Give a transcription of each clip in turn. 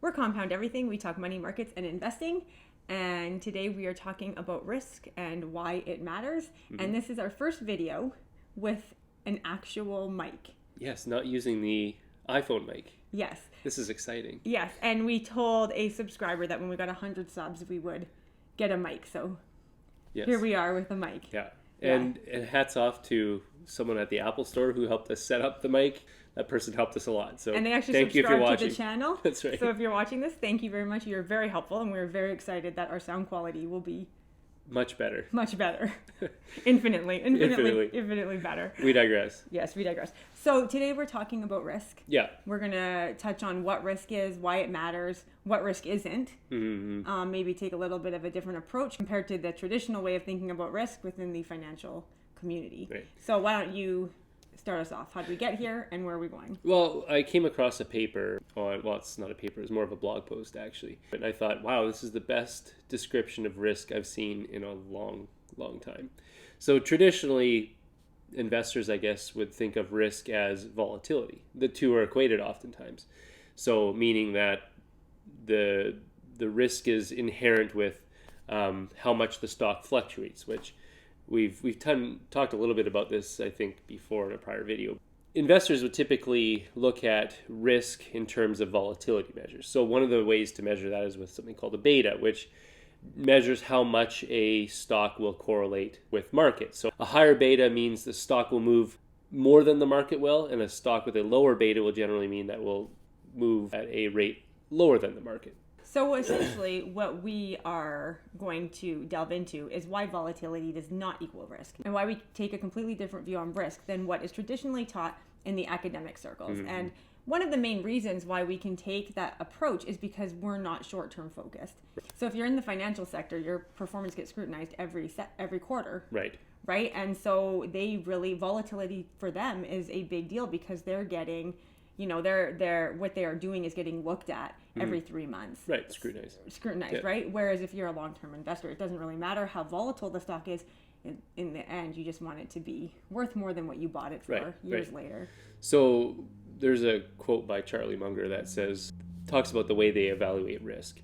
We're Compound Everything. We talk money markets and investing. And today we are talking about risk and why it matters. Mm-hmm. And this is our first video with an actual mic. Yes, not using the iPhone mic. Yes. This is exciting. Yes, and we told a subscriber that when we got 100 subs, we would get a mic. So yes. Here we are with a mic. Yeah. And hats off to someone at the Apple store who helped us set up the mic. That person helped us a lot. So and they actually thank you if you're subscribed to watching. The channel. That's right. So if you're watching this, thank you very much. You're very helpful, and we're very excited that our sound quality will be much better. Much better. Infinitely better. We digress. Yes, we digress. So today we're talking about risk. Yeah. We're going to touch on what risk is, why it matters, what risk isn't. Mm-hmm. Maybe take a little bit of a different approach compared to the traditional way of thinking about risk within the financial community. Right. So why don't you start us off? How did we get here and where are we going? Well, I came across a paper it's not a paper, it's more of a blog post actually. And I thought, wow, this is the best description of risk I've seen in a long, long time. So traditionally, investors, I guess, would think of risk as volatility. The two are equated oftentimes. So meaning that the risk is inherent with how much the stock fluctuates, which We've talked a little bit about this, I think, before in a prior video. Investors would typically look at risk in terms of volatility measures. So one of the ways to measure that is with something called a beta, which measures how much a stock will correlate with market. So a higher beta means the stock will move more than the market will, and a stock with a lower beta will generally mean that will move at a rate lower than the market. So essentially what we are going to delve into is why volatility does not equal risk and why we take a completely different view on risk than what is traditionally taught in the academic circles. Mm-hmm. And one of the main reasons why we can take that approach is because we're not short-term focused. So if you're in the financial sector, your performance gets scrutinized every quarter. Right? And so volatility for them is a big deal because they're getting, they're what they are doing is getting looked at every 3 months. Right, scrutinized, yeah. Right? Whereas if you're a long-term investor, it doesn't really matter how volatile the stock is. In the end, you just want it to be worth more than what you bought it for years later. So there's a quote by Charlie Munger that talks about the way they evaluate risk.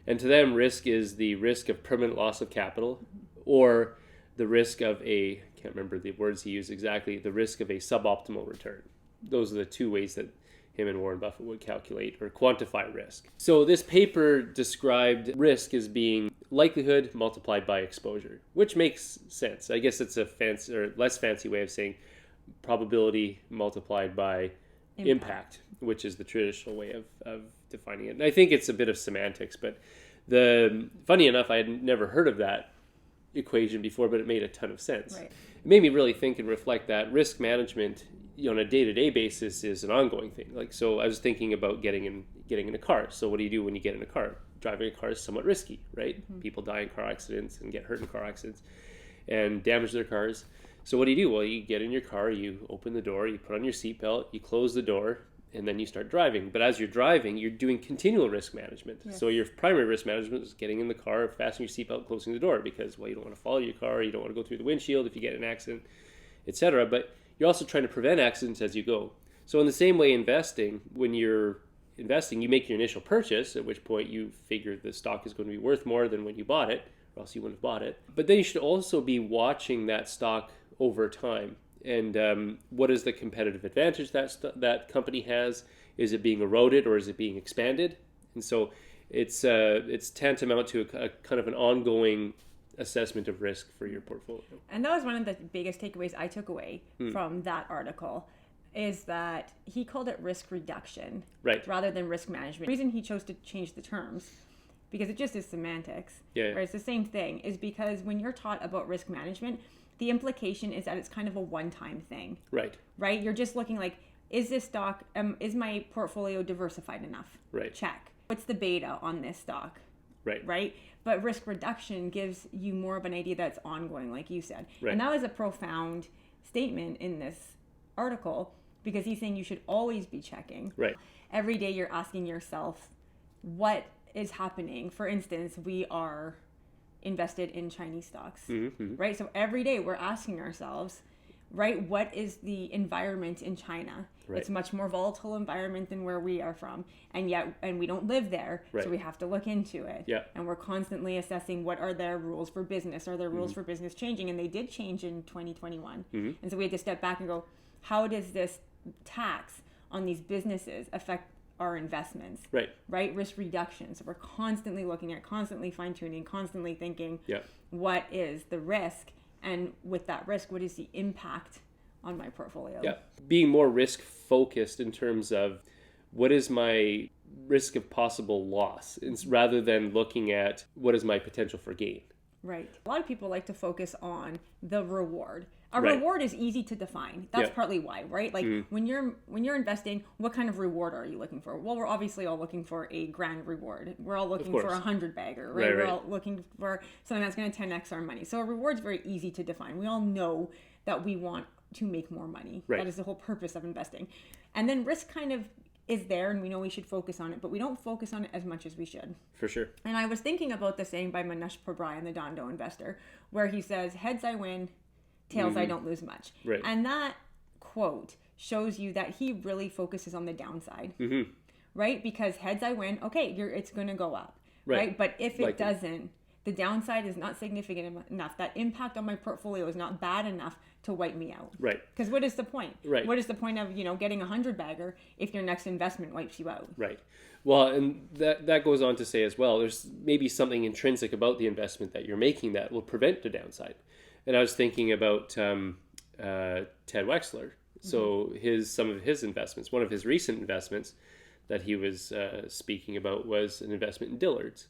And to them, risk is the risk of permanent loss of capital or the risk of I can't remember the words he used exactly, the risk of a suboptimal return. Those are the two ways that him and Warren Buffett would calculate or quantify risk. So this paper described risk as being likelihood multiplied by exposure, which makes sense. I guess it's a fancy or less fancy way of saying probability multiplied by impact, which is the traditional way of defining it. And I think it's a bit of semantics, but funny enough, I had never heard of that equation before, but it made a ton of sense. Right. It made me really think and reflect that risk management on a day-to-day basis is an ongoing thing. Like, so I was thinking about getting in a car. So what do you do when you get in a car? Driving a car is somewhat risky, right? Mm-hmm. People die in car accidents and get hurt in car accidents and damage their cars. So what do you do? Well, you get in your car, you open the door, you put on your seatbelt, you close the door, and then you start driving. But as you're driving, you're doing continual risk management. Yes. So your primary risk management is getting in the car, fastening your seatbelt, closing the door, because, well, you don't want to follow your car, you don't want to go through the windshield if you get in an accident, etc. But you're also trying to prevent accidents as you go. So in the same way, when you're investing, you make your initial purchase, at which point you figure the stock is going to be worth more than when you bought it, or else you wouldn't have bought it. But then you should also be watching that stock over time. And what is the competitive advantage that company has? Is it being eroded or is it being expanded? And so it's tantamount to a kind of an ongoing assessment of risk for your portfolio. And that was one of the biggest takeaways I took away from that article, is that he called it risk reduction rather than risk management. The reason he chose to change the terms, because it just is semantics, right? It's the same thing, is because when you're taught about risk management, the implication is that it's kind of a one-time thing. Right? You're just looking like, is this stock, is my portfolio diversified enough? Check. What's the beta on this stock? Right? But risk reduction gives you more of an idea that's ongoing, like you said. And that was a profound statement in this article, because he's saying you should always be checking. Every day you're asking yourself, what is happening? For instance, we are invested in Chinese stocks, right? So every day we're asking ourselves, right? What is the environment in China? Right. It's a much more volatile environment than where we are from, and we don't live there, right. So we have to look into it. Yeah. And we're constantly assessing what are their rules for business. Are their rules for business changing? And they did change in 2021. And so we had to step back and go, how does this tax on these businesses affect our investments? Right? Risk reduction. So we're constantly looking at, constantly fine-tuning, constantly thinking, what is the risk? And with that risk, what is the impact on my portfolio? Yeah. Being more risk focused in terms of what is my risk of possible loss, rather than looking at what is my potential for gain. Right. A lot of people like to focus on the reward. A reward is easy to define. That's partly why, right? Like when you're investing, what kind of reward are you looking for? Well, we're obviously all looking for a grand reward. We're all looking for 100 bagger, right? We're all looking for something that's going to 10x our money. So a reward's very easy to define. We all know that we want to make more money. That is the whole purpose of investing. And then risk kind of is there, and we know we should focus on it, but we don't focus on it as much as we should. For sure. And I was thinking about the saying by Manish Pabrai, the Dondo investor, where he says, heads I win, tails I don't lose much. Right. And that quote shows you that he really focuses on the downside. Right? Because heads I win, okay, it's going to go up. Right? But if it doesn't, the downside is not significant enough. That impact on my portfolio is not bad enough to wipe me out. Right. Because what is the point? Right. What is the point of, getting 100 bagger if your next investment wipes you out? Right. Well, and that goes on to say as well, there's maybe something intrinsic about the investment that you're making that will prevent the downside. And I was thinking about Ted Wexler. So some of his investments, one of his recent investments that he was speaking about was an investment in Dillard's.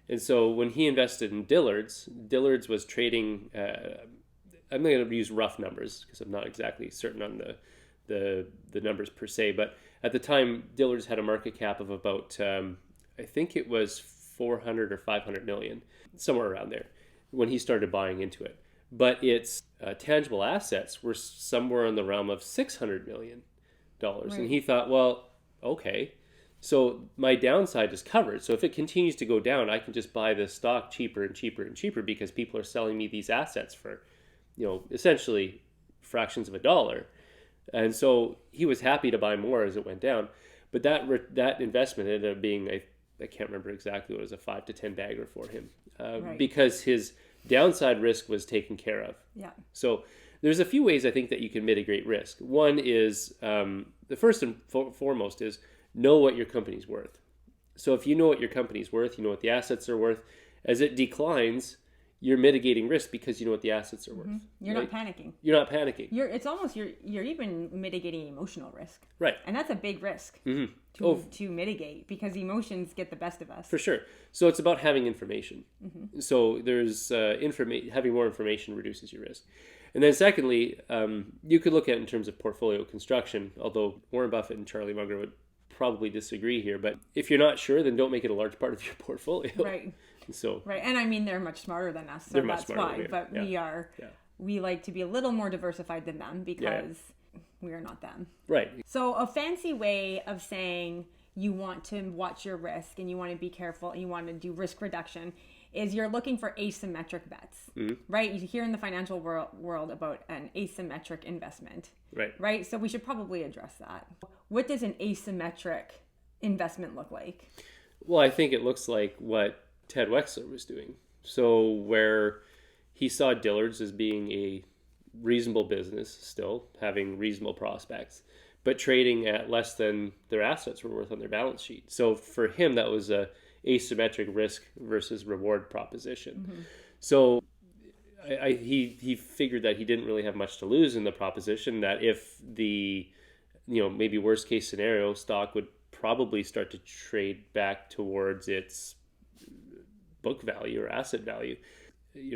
And so when he invested in Dillard's was trading, I'm going to use rough numbers because I'm not exactly certain on the numbers per se, but at the time Dillard's had a market cap of about, I think it was 400 or 500 million, somewhere around there, when he started buying into it. But its tangible assets were somewhere in the realm of $600 million. Right. And he thought, well, okay, so my downside is covered. So if it continues to go down, I can just buy this stock cheaper and cheaper and cheaper because people are selling me these assets for, essentially fractions of a dollar. And so he was happy to buy more as it went down. But that investment ended up being, I can't remember exactly what it was, a 5 to 10 bagger for him because his downside risk was taken care of. Yeah. So there's a few ways I think that you can mitigate risk. One is, the first and foremost is know what your company's worth. So if you know what your company's worth, you know what the assets are worth, as it declines, you're mitigating risk because you know what the assets are worth. You're not panicking. You're not panicking. You're even mitigating emotional risk. Right. And that's a big risk to mitigate because emotions get the best of us. For sure. So it's about having information. So there's having more information reduces your risk. And then secondly, you could look at it in terms of portfolio construction, although Warren Buffett and Charlie Munger would probably disagree here. But if you're not sure, then don't make it a large part of your portfolio. Right. So right, and I mean they're much smarter than us, so that's why. But we like to be a little more diversified than them because we are not them. Right. So a fancy way of saying you want to watch your risk and you want to be careful and you want to do risk reduction is you're looking for asymmetric bets, right? You hear in the financial world about an asymmetric investment, right? So we should probably address that. What does an asymmetric investment look like? Well, I think it looks like what Ted Wexler was doing. So where he saw Dillard's as being a reasonable business still, having reasonable prospects, but trading at less than their assets were worth on their balance sheet. So for him, that was a asymmetric risk versus reward proposition. So he figured that he didn't really have much to lose in the proposition, that if the, maybe worst case scenario, stock would probably start to trade back towards its book value or asset value,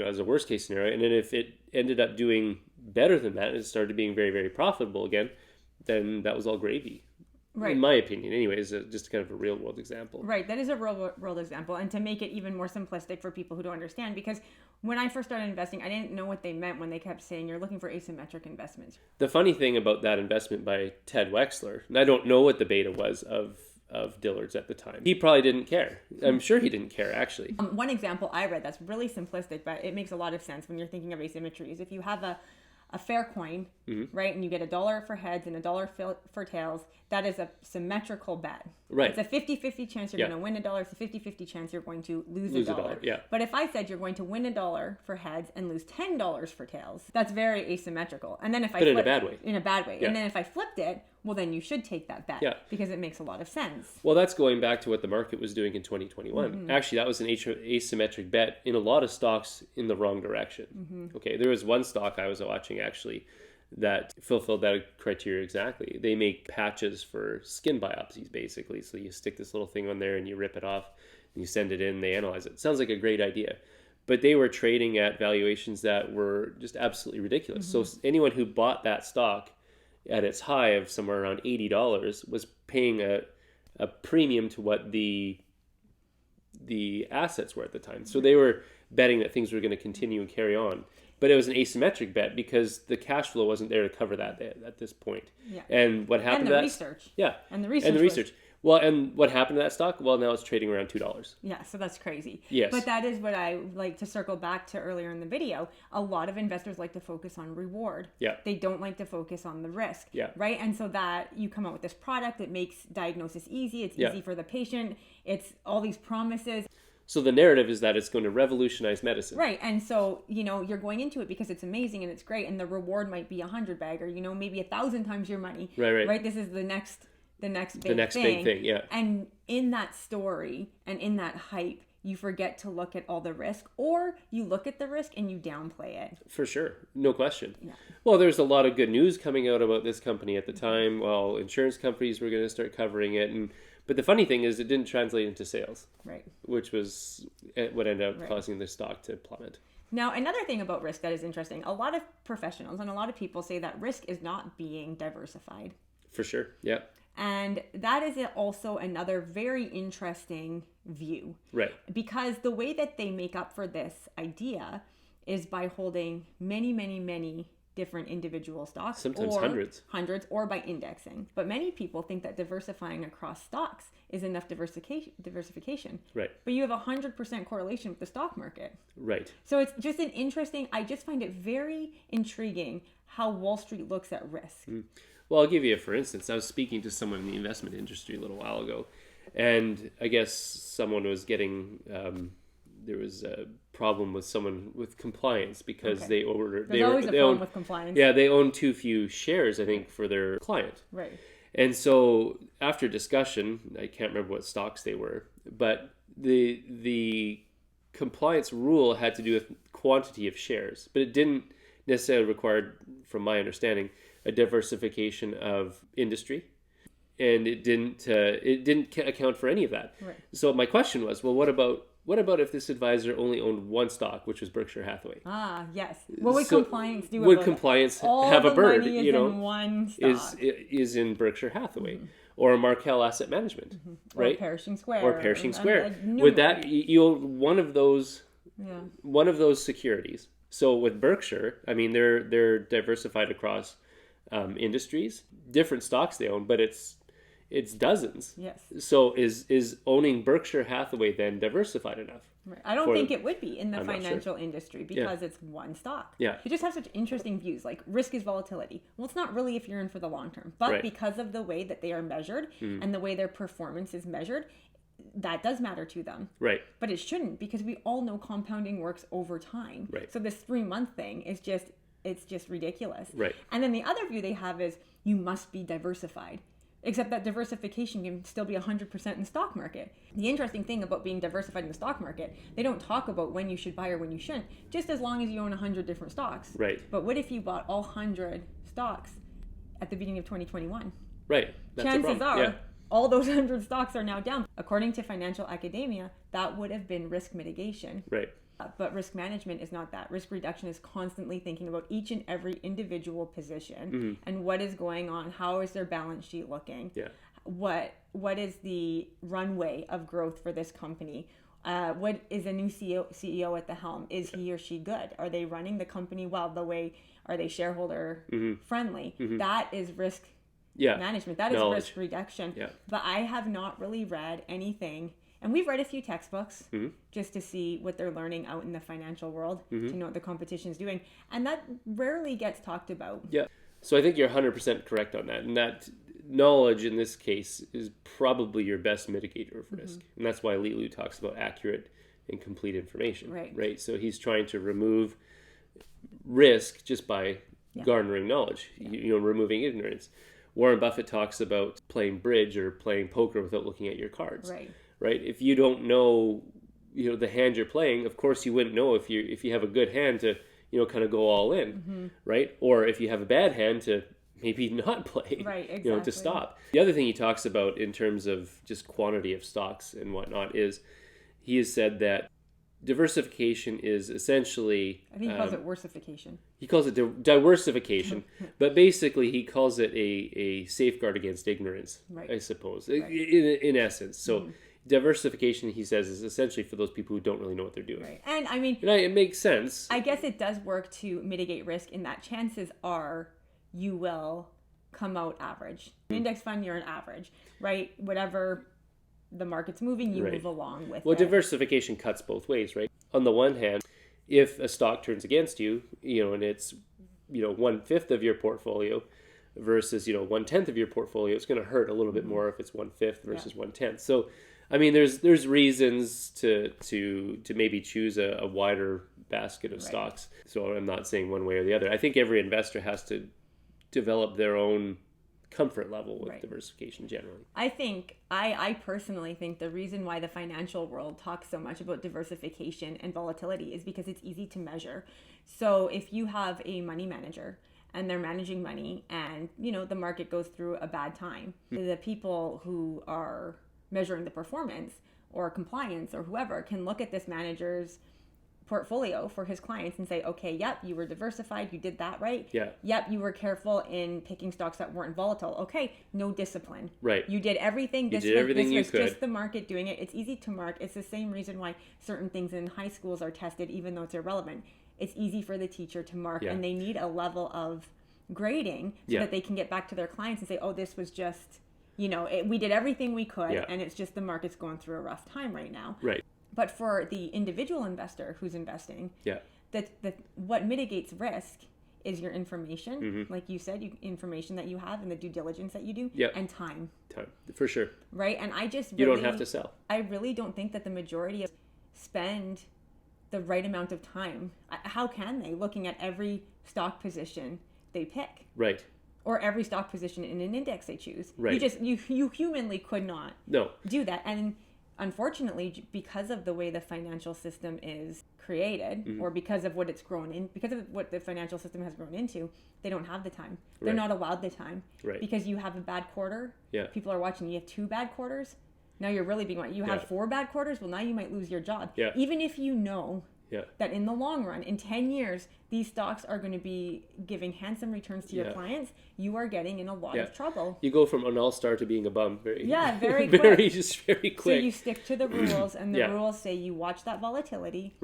as a worst case scenario. And then if it ended up doing better than that and it started being very, very profitable again, then that was all gravy. Right. In my opinion, anyways, just kind of a real world example. Right. That is a real world example. And to make it even more simplistic for people who don't understand, because when I first started investing, I didn't know what they meant when they kept saying you're looking for asymmetric investments. The funny thing about that investment by Ted Wexler, and I don't know what the beta was of Dillard's at the time. He probably didn't care. I'm sure he didn't care, actually. One example I read that's really simplistic, but it makes a lot of sense when you're thinking of asymmetry is if you have a a fair coin, right? And you get $1 for heads and $1 for tails. That is a symmetrical bet. Right. It's a 50-50 chance you're going to win $1. It's a 50-50 chance you're going to lose $1. Yeah. But if I said you're going to win $1 for heads and lose $10 for tails, that's very asymmetrical. And then if I in a bad way. In a bad way. Yeah. And then if I flipped it, well, then you should take that bet because it makes a lot of sense. Well, that's going back to what the market was doing in 2021. Actually, that was an asymmetric bet in a lot of stocks in the wrong direction. Okay, there was one stock I was watching actually that fulfilled that criteria exactly. They make patches for skin biopsies, basically. So you stick this little thing on there and you rip it off and you send it in, they analyze it. Sounds like a great idea. But they were trading at valuations that were just absolutely ridiculous. So anyone who bought that stock at its high of somewhere around $80 was paying a premium to what the assets were at the time. So they were betting that things were going to continue and carry on. But it was an asymmetric bet because the cash flow wasn't there to cover that at this point. Yeah. And what happened to that? Research. Yeah. And the research. Well, and what happened to that stock? Well, now it's trading around $2. Yeah, so that's crazy. Yes. But that is what I like to circle back to earlier in the video. A lot of investors like to focus on reward. Yeah. They don't like to focus on the risk. Yeah. Right? And so that you come out with this product that makes diagnosis easy. It's easy for the patient. It's all these promises. So the narrative is that it's going to revolutionize medicine. Right. And so, you're going into it because it's amazing and it's great. And the reward might be 100 bag or, maybe 1,000 times your money. Right. This is the next big thing. Yeah. And in that story and in that hype, you forget to look at all the risk, or you look at the risk and you downplay it. For sure. No question. Yeah. Well, there's a lot of good news coming out about this company at the time. Well, insurance companies were going to start covering it. But the funny thing is it didn't translate into sales. Right. Which was what ended up causing the stock to plummet. Now, another thing about risk that is interesting, a lot of professionals and a lot of people say that risk is not being diversified. For sure. Yeah. And that is also another very interesting view. Right. Because the way that they make up for this idea is by holding many, many, many different individual stocks. Sometimes hundreds, or by indexing. But many people think that diversifying across stocks is enough diversification. Right. But you have 100% correlation with the stock market. Right. So it's just I just find it very intriguing how Wall Street looks at risk. Well, I'll give you for instance. I was speaking to someone in the investment industry a little while ago, and I guess someone was getting there was a problem with someone with compliance because they ordered. There's always a problem with compliance. Yeah, they owned too few shares, I think, for their client. Right. And so after discussion, I can't remember what stocks they were, but the compliance rule had to do with quantity of shares, but it didn't necessarily require, from my understanding, a diversification of industry, and it didn't account for any of that. Right. So my question was, well, what about if this advisor only owned one stock, which was Berkshire Hathaway? Ah, yes. What would compliance do? Would compliance have a bird? Money is in one stock. Is in Berkshire Hathaway or Markel Asset Management, right? Or Pershing Square. Or Pershing Square. Would that you one of those securities? So with Berkshire, I mean they're diversified across industries, different stocks they own, but it's dozens. Yes. So is owning Berkshire Hathaway then diversified enough? Right. I don't think it would be in the financial industry because it's one stock. Yeah. You just have such interesting views. Like risk is volatility. Well, it's not really if you're in for the long term, but because of the way that they are measured and the way their performance is measured, that does matter to them. Right. But it shouldn't, because we all know compounding works over time. Right. So this 3-month thing is just ridiculous. Right. And then the other view they have is you must be diversified. Except that diversification can still be 100% in the stock market. The interesting thing about being diversified in the stock market, they don't talk about when you should buy or when you shouldn't, just as long as you own 100 different stocks. Right. But what if you bought all 100 stocks at the beginning of 2021? Right. That's Chances are all those 100 stocks are now down. According to financial academia, that would have been risk mitigation. Right. But risk management is not that. Risk reduction is constantly thinking about each and every individual position and what is going on. How is their balance sheet looking? Yeah. What is the runway of growth for this company? What is a new CEO at the helm? Is he or she good? Are they running the company well? Are they shareholder friendly? That is risk management. That is knowledge. Risk reduction. Yeah. But I have not really read anything. And we've read a few textbooks just to see what they're learning out in the financial world, to know what the competition is doing. And that rarely gets talked about. Yeah. So I think you're 100% correct on that. And that knowledge in this case is probably your best mitigator of risk. And that's why Li Lu talks about accurate and complete information. Right. So he's trying to remove risk just by garnering knowledge, removing ignorance. Warren Buffett talks about playing bridge or playing poker without looking at your cards. Right? If you don't know, the hand you're playing, of course you wouldn't know if you have a good hand to, kind of go all in, right? Or if you have a bad hand to maybe not play, to stop. The other thing he talks about in terms of just quantity of stocks and whatnot is he has said that diversification is essentially... I think he calls it worsification. He calls it diversification, but basically he calls it a safeguard against ignorance, I suppose, in essence. So diversification, he says, is essentially for those people who don't really know what they're doing. And I mean... it makes sense. I guess it does work to mitigate risk in that chances are you will come out average. Index fund, you're an average, right? Whatever the market's moving, you move along with it. Well, diversification cuts both ways, right? On the one hand, if a stock turns against you, and it's, 1/5 of your portfolio versus, 1/10 of your portfolio, it's going to hurt a little bit more if it's 1/5 versus 1/10. So, I mean, there's reasons to maybe choose a wider basket of stocks. So I'm not saying one way or the other. I think every investor has to develop their own comfort level with diversification generally. I personally think the reason why the financial world talks so much about diversification and volatility is because it's easy to measure. So if you have a money manager and they're managing money and, the market goes through a bad time, the people who are measuring the performance or compliance or whoever can look at this manager's portfolio for his clients and say, okay, yep, you were diversified, you did that right. Yep, you were careful in picking stocks that weren't volatile. Okay, no discipline. You did everything. This was just the market doing it. It's easy to mark. It's the same reason why certain things in high schools are tested, even though it's irrelevant. It's easy for the teacher to mark, and they need a level of grading so that they can get back to their clients and say, oh, this was just, we did everything we could, and it's just the market's going through a rough time right now. But for the individual investor who's investing, what mitigates risk is your information, like you said, information that you have and the due diligence that you do, and time. Time, for sure. Right? And you don't have to sell. I really don't think that the majority of spend the right amount of time. How can they, looking at every stock position they pick? Or every stock position in an index they choose. You humanly could not do that. And unfortunately, because of the way the financial system is created, or because of what it's grown in, because of what the financial system has grown into, they don't have the time. They're not allowed the time. Because you have a bad quarter. People are watching. You have 2 bad quarters. Now you're really being what? You have 4 bad quarters. Well, now you might lose your job. Even if you know that in the long run, in 10 years, these stocks are going to be giving handsome returns to your clients, you are getting in a lot of trouble. You go from an all-star to being a bum very quick. Very quick. So you stick to the rules, and the rules say you watch that volatility,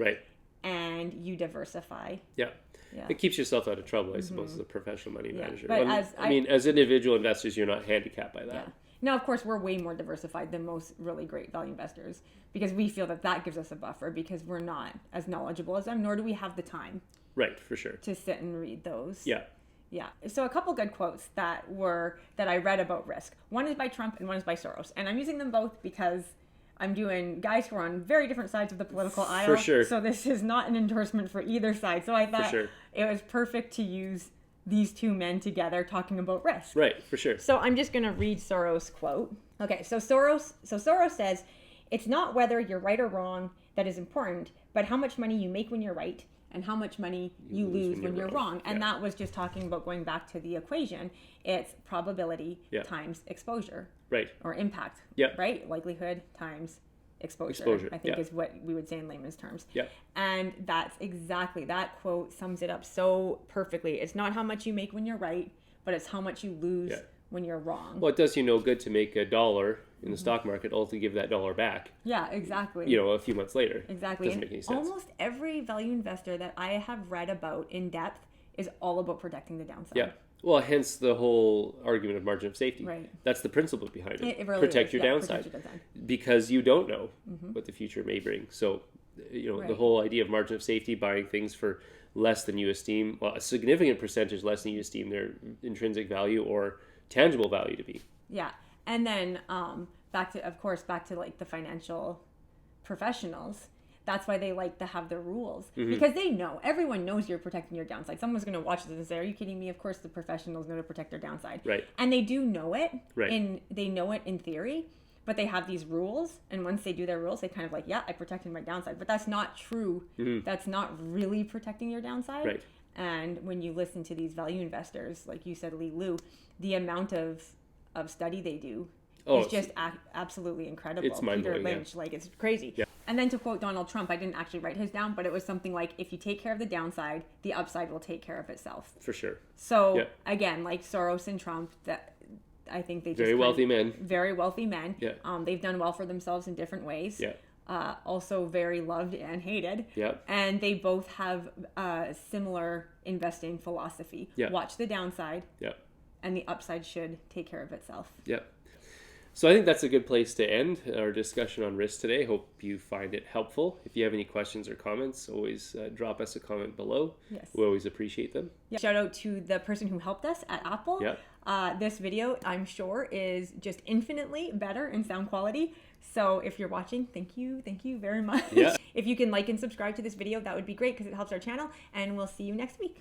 and you diversify. It keeps yourself out of trouble, I suppose, as a professional money manager. But as individual investors, you're not handicapped by that. Now, of course, we're way more diversified than most really great value investors because we feel that gives us a buffer because we're not as knowledgeable as them, nor do we have the time. For sure. To sit and read those. So a couple good quotes that I read about risk. One is by Trump and one is by Soros. And I'm using them both because I'm doing guys who are on very different sides of the political aisle. For sure. So this is not an endorsement for either side. So I thought it was perfect to use these two men together talking about risk. For sure. So I'm just going to read Soros' quote. Okay, so Soros says, it's not whether you're right or wrong that is important, but how much money you make when you're right and how much money you lose when you're wrong. And that was just talking about going back to the equation. It's probability times exposure. Or impact. Right? Likelihood times exposure I think is what we would say in layman's terms. And that's exactly, that quote sums it up so perfectly. It's not how much you make when you're right, but it's how much you lose when you're wrong. Well, it does you no good to make $1 in the stock market, all to give that $1 back. Exactly. A few months later. Exactly. Doesn't make any sense. Almost every value investor that I have read about in depth is all about protecting the downside. Well, hence the whole argument of margin of safety. Right. That's the principle behind it. It really protect is. your downside. Protect your downside. Because you don't know what the future may bring. So, Right. the whole idea of margin of safety, buying things for less than you esteem, well, a significant percentage less than you esteem their intrinsic value or tangible value to be. Yeah. And then back to like the financial professionals. That's why they like to have the rules, because they know, everyone knows you're protecting your downside. Someone's going to watch this and say, are you kidding me? Of course the professionals know to protect their downside. Right. And they do know it. Right. They know it in theory, but they have these rules. And once they do their rules, they kind of like, yeah, I protected my downside. But that's not true. That's not really protecting your downside. Right. And when you listen to these value investors, like you said, Lee Lu, the amount of study they do is just absolutely incredible. It's mind-blowing. Peter Lynch, like, it's crazy. Yeah. And then to quote Donald Trump, I didn't actually write his down, but it was something like, if you take care of the downside, the upside will take care of itself. For sure. So again, like Soros and Trump, that I think they just very wealthy men. Yeah. They've done well for themselves in different ways. Yeah. Also very loved and hated. Yeah. And they both have similar investing philosophy. Yeah. Watch the downside. Yeah. And the upside should take care of itself. Yeah. So I think that's a good place to end our discussion on risk today. Hope you find it helpful. If you have any questions or comments, always drop us a comment below. Yes. We always appreciate them. Yeah. Shout out to the person who helped us at Apple. Yeah. This video, I'm sure, is just infinitely better in sound quality. So if you're watching, thank you very much. Yeah. If you can like and subscribe to this video, that would be great because it helps our channel. And we'll see you next week.